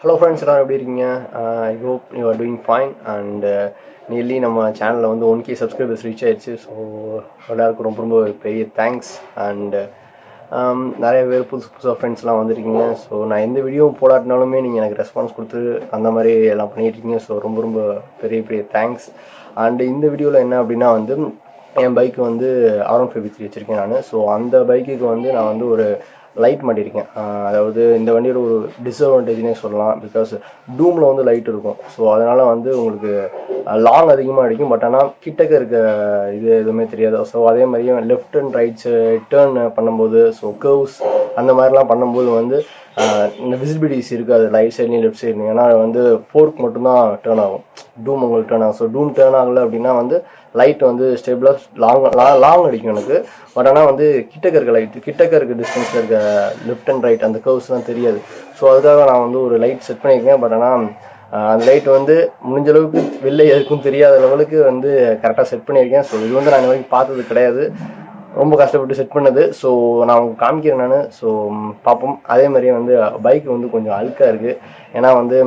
Hello friends, எல்லாரும் எப்படி இருக்கீங்க? I hope you are doing fine and nearly நம்ம சேனலில் வந்து 1K சப்ஸ்கிரைபர்ஸ் ரீச் ஆயிடுச்சு. ஸோ எல்லாருக்கும் ரொம்ப ரொம்ப பெரிய தேங்க்ஸ் அண்ட் நிறைய பேர் புதுசாக ஃப்ரெண்ட்ஸ்லாம் வந்திருக்கீங்க. ஸோ நான் எந்த வீடியோ போடாட்டினாலுமே நீங்கள் எனக்கு ரெஸ்பான்ஸ் கொடுத்து அந்த மாதிரி எல்லாம் பண்ணிகிட்ருக்கீங்க. ஸோ ரொம்ப ரொம்ப பெரிய பெரிய தேங்க்ஸ். அண்டு இந்த வீடியோவில் என்ன அப்படின்னா வந்து என் பைக்கு வந்து R15 வச்சுருக்கேன் நான். ஸோ அந்த பைக்குக்கு வந்து நான் வந்து ஒரு லைட் மாட்டியிருக்கேன். அதாவது இந்த வண்டியோட ஒரு டிஸ்அட்வான்டேஜ்னே சொல்லலாம். பிகாஸ் டூமில் வந்து லைட் இருக்கும். ஸோ அதனால் வந்து உங்களுக்கு லாங் அதிகமாக அடிக்கும். பட் ஆனால் கிட்டக்க இருக்க இது எதுவுமே தெரியாது. ஸோ அதே மாதிரியே லெஃப்ட் அண்ட் ரைட்ஸு டேர்ன் பண்ணும்போது ஸோ கர்வ்ஸ் அந்த மாதிரிலாம் பண்ணும்போது வந்து இந்த விசிபிலிட்டிஸ் இருக்காது ரைட் சைட்லேயும் லெஃப்ட் சைட்லையும். ஏன்னா வந்து ஃபோர்க் மட்டும்தான் டேர்ன் ஆகும், டூம் உங்களுக்கு டேர்ன் ஆகும். ஸோ டூம் டேர்ன் ஆகலை அப்படின்னா வந்து லைட் வந்து ஸ்டேபிளாக லாங் அடிக்கும் எனக்கு. பட் ஆனால் வந்து கிட்டக்க இருக்க டிஸ்டன்ஸில் இருக்க லெஃப்ட் அண்ட் ரைட் அந்த கர்வ்ஸ்லாம் தெரியாது. ஸோ அதுக்காக நான் வந்து ஒரு லைட் செட் பண்ணியிருக்கேன். பட் ஆனால் அந்த லைட் வந்து முடிஞ்ச அளவுக்கு வெளில எதுக்கும் தெரியாத லெவலுக்கு வந்து கரெக்டாக செட் பண்ணியிருக்கேன். ஸோ இது வந்து நான் இந்த வரைக்கும் பார்த்தது கிடையாது, ரொம்ப கஷ்டப்பட்டு செட் பண்ணது. ஸோ நான் உங்களுக்கு காமிக்கிறேன் நான். ஸோ பார்ப்போம். அதே மாதிரியே வந்து பைக் வந்து கொஞ்சம் அழுக்காக இருக்குது. ஏன்னா வந்து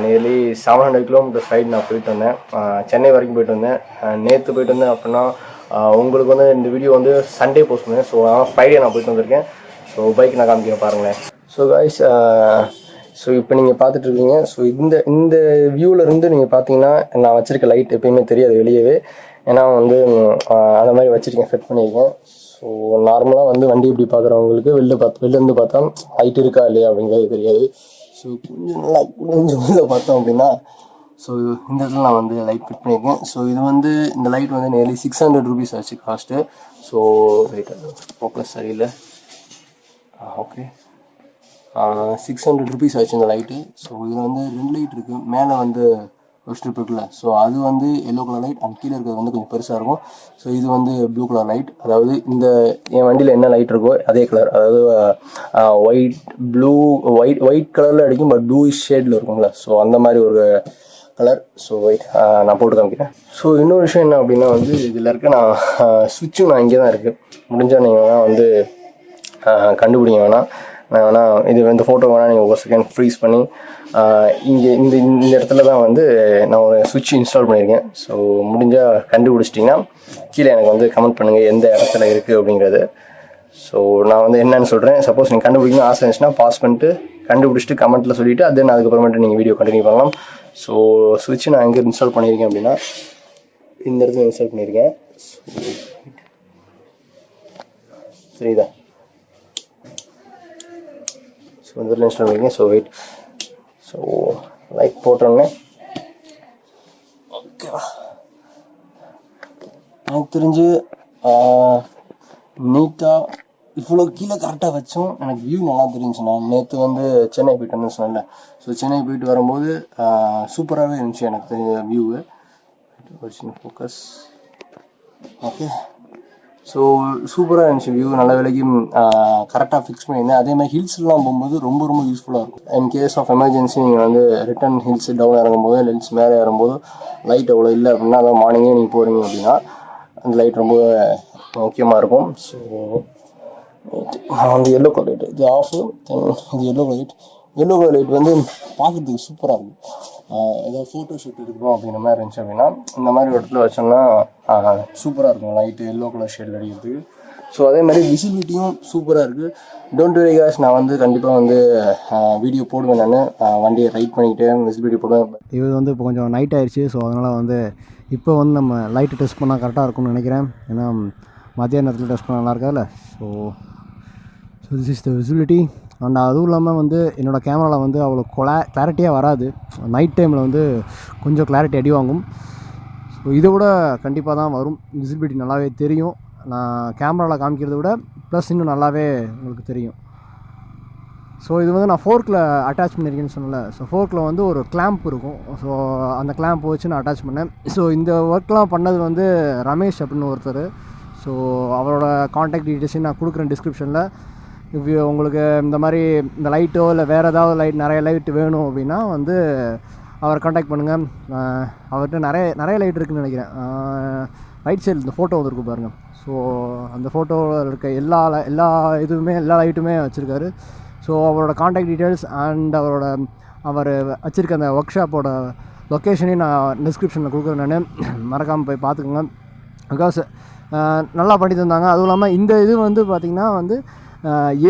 நியர்லி 700 கிலோமீட்டர் சைடு நான் போயிட்டு வந்தேன். சென்னை வரைக்கும் போயிட்டு வந்தேன். நேற்று போயிட்டு வந்தேன் அப்படின்னா உங்களுக்கு வந்து இந்த வீடியோ வந்து சண்டே போஸ்ட் பண்ணேன். ஸோ ஆனால் ஃப்ரைடே நான் போயிட்டு வந்திருக்கேன். ஸோ பைக் நான் காமிக்கிறேன் பாருங்களேன். ஸோ காய்ஸ், ஸோ இப்போ நீங்கள் பார்த்துட்ருக்கீங்க. ஸோ இந்த வியூவிலேருந்து நீங்கள் பார்த்தீங்கன்னா நான் வச்சுருக்க லைட் எப்பயுமே தெரியாது வெளியவே. ஏன்னா வந்து அந்த மாதிரி வச்சுருக்கேன், செட் பண்ணியிருக்கேன். ஸோ நார்மலாக வந்து வண்டி இப்படி பார்க்குறவங்களுக்கு வெளிலேருந்து பார்த்தா லைட் இருக்கா இல்லையா அப்படிங்கிறது தெரியாது. ஸோ கொஞ்சம் உள்ளே பார்த்தோம் அப்படின்னா ஸோ இந்த இடத்துல நான் வந்து லைட் ஃபிட் பண்ணியிருக்கேன். ஸோ இது வந்து இந்த லைட் வந்து நியர்லி 600 rupees ஆச்சு காஸ்ட்டு. ஸோ ரைட் ஃபோக்கஸ் சரியில்லை. ஓகே, 600 rupees ஆச்சு இந்த லைட்டு. ஸோ இதில் வந்து 2 லைட் இருக்குது. மேலே வந்து ஒரு ஸ்ட்ரிப் இருக்குல்ல, ஸோ அது வந்து எல்லோ கலர் லைட். அண்ட் கீழே இருக்கிறது வந்து கொஞ்சம் பெருசாக இருக்கும். ஸோ இது வந்து ப்ளூ கலர் லைட். அதாவது இந்த என் வண்டியில் என்ன லைட் இருக்கோ அதே கலர், அதாவது ஒயிட் கலரில் அடிக்கும், பட் ப்ளூயிஷ் ஷேடில் இருக்கும்ல. ஸோ அந்த மாதிரி ஒரு கலர். ஸோ ஒயிட் நான் போட்டு காமிக்கிறேன். ஸோ இன்னொரு விஷயம் என்ன அப்படின்னா வந்து இதில் இருக்க நான் சுவிட்சும் நான் இங்கே தான் இருக்குது. முடிஞ்சால் நீங்கள் வேணால் வந்து கண்டுபிடிங்க வேணாம். நான் வேணால் இந்த ஃபோட்டோ வேணால் நீங்கள் ஒரு செகண்ட் ஃப்ரீஸ் பண்ணி இங்கே இந்த இடத்துல தான் வந்து நான் ஒரு சுவிட்ச் இன்ஸ்டால் பண்ணியிருக்கேன். ஸோ முடிஞ்சால் கண்டுபிடிச்சிட்டிங்கன்னா கீழே எனக்கு வந்து கமெண்ட் பண்ணுங்கள் எந்த இடத்துல இருக்குது அப்படிங்கிறது. ஸோ நான் வந்து என்னன்னு சொல்கிறேன். சப்போஸ் நீங்கள் கண்டுபிடிக்கணும் ஆசை இருந்துச்சுன்னா பாஸ் பண்ணிட்டு கண்டுபிடிச்சிட்டு கமெண்ட்டில் சொல்லிவிட்டு அது அதுக்கப்புறமேட்டு நீங்கள் வீடியோ கண்டினியூ பண்ணலாம். ஸோ சுவிட்ச் நான் எங்கே இன்ஸ்டால் பண்ணியிருக்கேன் அப்படின்னா இந்த இடத்துல இன்ஸ்டால் பண்ணியிருக்கேன். சரிதா? ஸோ இந்த இடத்துல இன்ஸ்டால் பண்ணியிருக்கேன். So wait. ஸோ லைட் போட்டோன்னே ஓகேவா, எனக்கு தெரிஞ்சு நீட்டாக இவ்வளோ கீழே கரெக்டாக வச்சோம். எனக்கு வியூ நல்லா தெரிஞ்சுச்சு. நான் நேற்று வந்து சென்னை போயிட்டு வந்தேன் சொன்னேன்ல. ஸோ சென்னை போயிட்டு வரும்போது சூப்பராகவே இருந்துச்சு எனக்கு தெரிஞ்ச வியூவு. ஒரு சின்ன ஃபோக்கஸ். ஓகே, ஸோ சூப்பராக இருந்துச்சு வியூ. நல்ல விலைக்கு கரெக்டாக ஃபிக்ஸ் பண்ணியிருந்தேன். அதே மாதிரி ஹில்ஸ்லாம் போகும்போது ரொம்ப ரொம்ப யூஸ்ஃபுல்லாக இருக்கும். இன் கேஸ் ஆஃப் எமர்ஜென்சி நீங்கள் வந்து ரிட்டன் ஹில்ஸ் டவுன் இறங்கும்போது ஹில்ஸ் மேலே ஏறும்போது லைட் அவ்வளோ இல்லை அப்படின்னா, அதாவது மார்னிங்கே நீங்கள் போகிறீங்க அப்படின்னா அந்த லைட் ரொம்ப முக்கியமாக இருக்கும். ஸோ அந்த எல்லோ கலர் லைட் இது ஆஃபு. இது எல்லோ கலர் லைட் வந்து பார்க்குறதுக்கு சூப்பராக இருக்கும். ஏதாவது ஃபோட்டோ ஷூட் எடுக்கணும் அப்படின்ற மாதிரி இருந்துச்சு அப்படின்னா இந்த மாதிரி ஒரு இடத்துல வச்சோம்னா சூப்பராக இருக்கும் லைட்டு எல்லோ கலர் ஷேடில் அடிக்கிறதுக்கு. ஸோ அதே மாதிரி விசிபிலிட்டியும் சூப்பராக இருக்குது. டோன்ட் வரி காய்ஸ், நான் வந்து கண்டிப்பாக வந்து வீடியோ போடுவேன். நான் வண்டியை ரைட் பண்ணிக்கிட்டே விசிபிலிட்டி போடுவேன். இது வந்து இப்போ கொஞ்சம் நைட் ஆயிடுச்சு. ஸோ அதனால் வந்து இப்போ வந்து நம்ம லைட்டு டெஸ்ட் பண்ணால் கரெக்டாக இருக்கும்னு நினைக்கிறேன். ஏன்னா மதியான நேரத்தில் டெஸ்ட் பண்ண நல்லா இருக்காதுல்ல. So this is the visibility. And அதுவும் இல்லாமல் வந்து என்னோடய கேமராவில் வந்து அவ்வளோ கிளாரிட்டியாக வராது. நைட் டைமில் வந்து கொஞ்சம் கிளாரிட்டி அடி வாங்கும். ஸோ இதை விட கண்டிப்பாக தான் வரும். விசிபிலிட்டி நல்லாவே தெரியும். நான் கேமராவில் காமிக்கிறத விட ப்ளஸ் இன்னும் நல்லாவே உங்களுக்கு தெரியும். ஸோ இது வந்து நான் ஃபோர்க்கில் அட்டாச் பண்ணியிருக்கேன்னு சொன்னல. ஸோ ஃபோர்க்கில் வந்து ஒரு கிளாம்ப் இருக்கும். ஸோ அந்த கிளாம்ப் வச்சு நான் அட்டாச் பண்ணேன். ஸோ இந்த ஒர்க்லாம் பண்ணது வந்து ரமேஷ் அப்படின்னு ஒருத்தர். ஸோ அவரோட காண்டாக்ட் டீட்டெயில்ஸையும் நான் கொடுக்குறேன் டிஸ்கிரிப்ஷனில். உங்களுக்கு இந்த மாதிரி இந்த லைட்டோ இல்லை வேறு ஏதாவது நிறைய லைட் வேணும் அப்படின்னா வந்து அவரை காண்டாக்ட் பண்ணுங்கள். அவர்கிட்ட நிறைய லைட் இருக்குதுன்னு நினைக்கிறேன். ரைட் சைடில் இந்த ஃபோட்டோ வந்துருக்கு பாருங்கள். ஸோ அந்த ஃபோட்டோவில் இருக்க எல்லா இதுவுமே எல்லா லைட்டுமே வச்சுருக்காரு. ஸோ அவரோட காண்டாக்ட் டீட்டெயில்ஸ் அண்ட் அவரோட அவர் வச்சுருக்க அந்த ஒர்க் ஷாப்போட லொக்கேஷனையும் நான் டிஸ்கிரிப்ஷனில் கொடுக்குறேன். நான் மறக்காமல் போய் பார்த்துக்கோங்க. பிகாஸ் நல்லா பண்ணி தந்தாங்க. அதுவும் இல்லாமல் இந்த இது வந்து பார்த்திங்கன்னா வந்து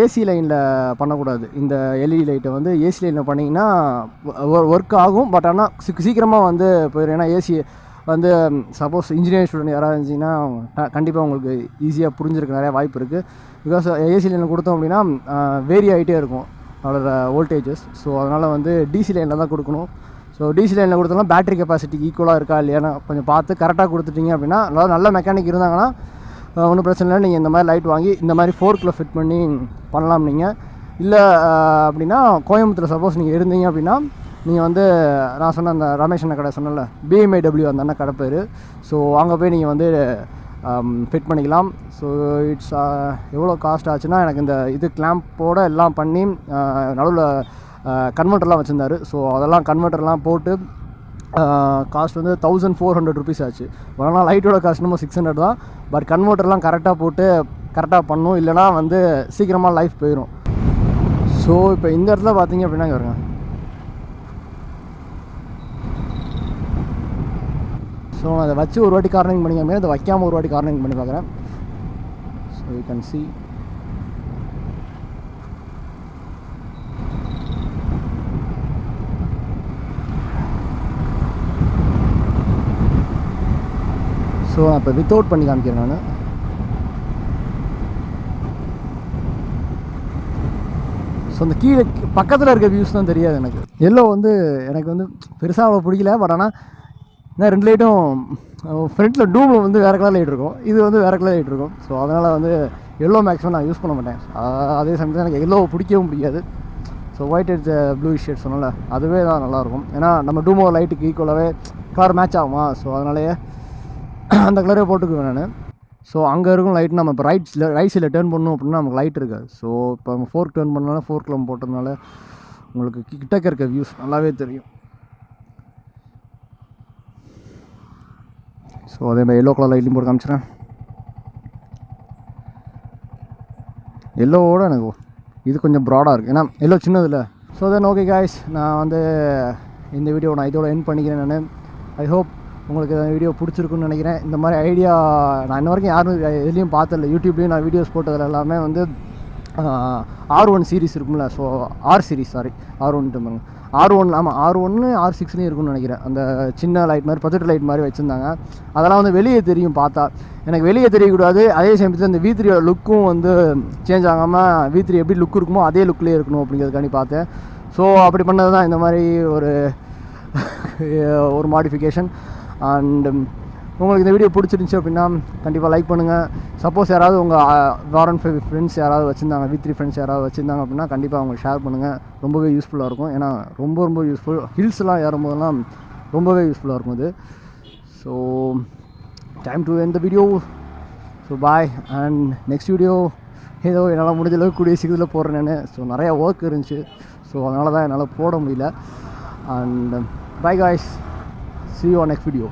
ஏசி லைனில் பண்ணக்கூடாது. இந்த எல்இடி லைட்டை வந்து ஏசி லைனில் பண்ணிங்கன்னா ஒர்க் ஆகும். பட் ஆனால் சீக்கிரமாக வந்து போயிடும். ஏன்னா ஏசி வந்து சப்போஸ் இன்ஜினியரிங் ஸ்டூடெண்ட் யாராவது இருந்துச்சிங்கன்னா கண்டிப்பாக உங்களுக்கு ஈஸியாக புரிஞ்சிருக்க நிறையா வாய்ப்பு இருக்குது. பிகாஸ் ஏசி லைனில் கொடுத்தோம் அப்படின்னா வேரி ஆகிட்டே இருக்கும் அதோட வோல்டேஜஸ். ஸோ அதனால் வந்து டிசி லைனில் தான் கொடுக்கணும். ஸோ டிசி லைனில் கொடுத்தோம்னா பேட்டரி கெப்பாசிட்டிக்கு ஈக்குவலாக இருக்கா இல்லையானா கொஞ்சம் பார்த்து கரெக்டாக கொடுத்துட்டிங்க அப்படின்னா அதாவது நல்ல மெக்கானிக் இருந்தாங்கன்னா ஒன்றும் பிரச்சனை இல்லை. நீங்கள் இந்த மாதிரி லைட் வாங்கி இந்த மாதிரி ஃபோர்க்கில் ஃபிட் பண்ணி பண்ணலாம். நீங்கள் இல்லை அப்படின்னா கோயம்புத்தூர் சப்போஸ் நீங்கள் இருந்தீங்க அப்படின்னா நீங்கள் வந்து நான் சொன்ன அந்த ரமேஷ் அண்ணா கடை சொன்னல BMIW அந்த அண்ணா கடை பேர். ஸோ அங்கே போய் நீங்கள் வந்து ஃபிட் பண்ணிக்கலாம். ஸோ இட்ஸ் எவ்வளோ காஸ்ட் ஆச்சுன்னா எனக்கு இந்த இது கிளாம்போடு எல்லாம் பண்ணி நடுவில் கன்வெர்ட்டர்லாம் வச்சுருந்தார். ஸோ அதெல்லாம் கன்வெர்ட்டர்லாம் போட்டு காஸ்ட் வந்து 1400 rupees ஆச்சு. ஆனால் லைட்டோட காஸ்ட் நம்ம 600 தான். பட் கன்வெர்ட்டர்லாம் கரெக்டாக போட்டு கரெக்டாக பண்ணணும், இல்லைனா வந்து சீக்கிரமாக லைஃப் போயிடும். ஸோ இப்போ இந்த இடத்துல பார்த்தீங்க அப்படின்னா வருங்க. ஸோ நான் அதை வச்சு ஒரு வாட்டி கார்னிங் பண்ணிக்காமல் அதை வைக்காமல் ஒரு வாட்டி கார்னிங் பண்ணி பார்க்குறேன். So you can see. So நான் இப்போ வித்தவுட் பண்ணி காமிக்கிறேன். நான் ஸோ அந்த கீழே பக்கத்தில் இருக்க வியூஸ் தான் தெரியாது எனக்கு. எல்லோ வந்து எனக்கு வந்து பெருசாக அவ்வளோ பிடிக்கல. பட் ஆனால் ஏன்னா 2 லைட்டும் ஃப்ரண்ட்டில் டூம் வந்து வேறு கலர் லைட் இருக்கும், இது வந்து வேறு கலர் லைட் இருக்கும். ஸோ அதனால் வந்து எல்லோ மேக்ஸிமம் நான் யூஸ் பண்ண மாட்டேன். அதே சமயத்தில் எனக்கு எல்லோ பிடிக்கவும் பிடிக்காது. So white and blue shade சொன்னால அதுவே தான் நல்லாயிருக்கும். ஏன்னா நம்ம டூமோ லைட்டுக்கு ஈக்குவலாகவே கலர் மேட்ச் ஆகுமா. ஸோ அதனாலேயே அந்த கலரே போட்டுக்குவேன் நான். ஸோ அங்கே இருக்கும் லைட் நம்ம இப்போ ரைட் சைடில் டேர்ன் பண்ணணும் அப்படின்னா நமக்கு லைட் இருக்காது. ஸோ இப்போ நம்ம ஃபோர்க் டேர்ன் பண்ணனால ஃபோர்க்கில் நம்ம போட்டதுனால உங்களுக்கு கிட்டக்க இருக்க வியூஸ் நல்லாவே தெரியும். ஸோ அதே மாதிரி எல்லோ கலர் லைட்லையும் போட்டு காமிச்சிடறேன். எல்லோவோட எனக்கு இது கொஞ்சம் ப்ராடாக இருக்குது, ஏன்னா எல்லோ சின்னதில்ல. ஸோ தென் ஓகே காய்ஸ், நான் வந்து இந்த வீடியோ நான் இதோட எண்ட் பண்ணிக்கிறேன். நான் ஐ ஹோப் உங்களுக்கு இந்த வீடியோ பிடிச்சிருக்குன்னு நினைக்கிறேன். இந்த மாதிரி ஐடியா நான் இன்ன வரைக்கும் யாரும் எதுலேயும் பார்த்ததில்ல. யூடியூப்லேயும் நான் வீடியோஸ் போட்டதில் எல்லாமே வந்து R1 சீரிஸ் இருக்கும்ல. So R series R1 R1 ஆமாம் R1 R6 இருக்குன்னு நினைக்கிறேன். அந்த சின்ன லைட் மாதிரி ப்ரொஜெக்டர் லைட் மாதிரி வச்சுருந்தாங்க. அதெல்லாம் வந்து வெளியே தெரியும் பார்த்தா. எனக்கு வெளியே தெரியக்கூடாது, அதே சமயத்தில் இந்த V3 லுக்கும் வந்து சேஞ்ச் ஆகாமல் V3 எப்படி லுக் இருக்குமோ அதே லுக்லேயே இருக்கணும் அப்படிங்கிறதுக்காண்டி பார்த்தேன். ஸோ அப்படி பண்ணது தான் இந்த மாதிரி ஒரு மாடிஃபிகேஷன். அண்ட் உங்களுக்கு இந்த வீடியோ பிடிச்சிருந்துச்சி அப்படின்னா கண்டிப்பாக லைக் பண்ணுங்கள். சப்போஸ் யாராவது உங்கள் R15 ஃப்ரெண்ட்ஸ் யாராவது வச்சுருந்தாங்க, V3 ஃப்ரெண்ட்ஸ் யாராவது வச்சுருந்தாங்க அப்படின்னா கண்டிப்பாக அவங்க ஷேர் பண்ணுங்கள். ரொம்பவே யூஸ்ஃபுல்லாக இருக்கும். ஏன்னா ரொம்ப யூஸ்ஃபுல். ஹில்ஸ்லாம் ஏறும்போதெல்லாம் ரொம்பவே யூஸ்ஃபுல்லாக இருக்கும் இது. So time to end the video. So bye. And next video ஏதோ என்னால் முடிஞ்ச அளவுக்கு கூடிய சீக்கிரத்தில் போடுறேன் நான். ஸோ நிறையா ஒர்க் இருந்துச்சு. ஸோ அதனால தான் என்னால் போட முடியல. And bye guys, see you on next video.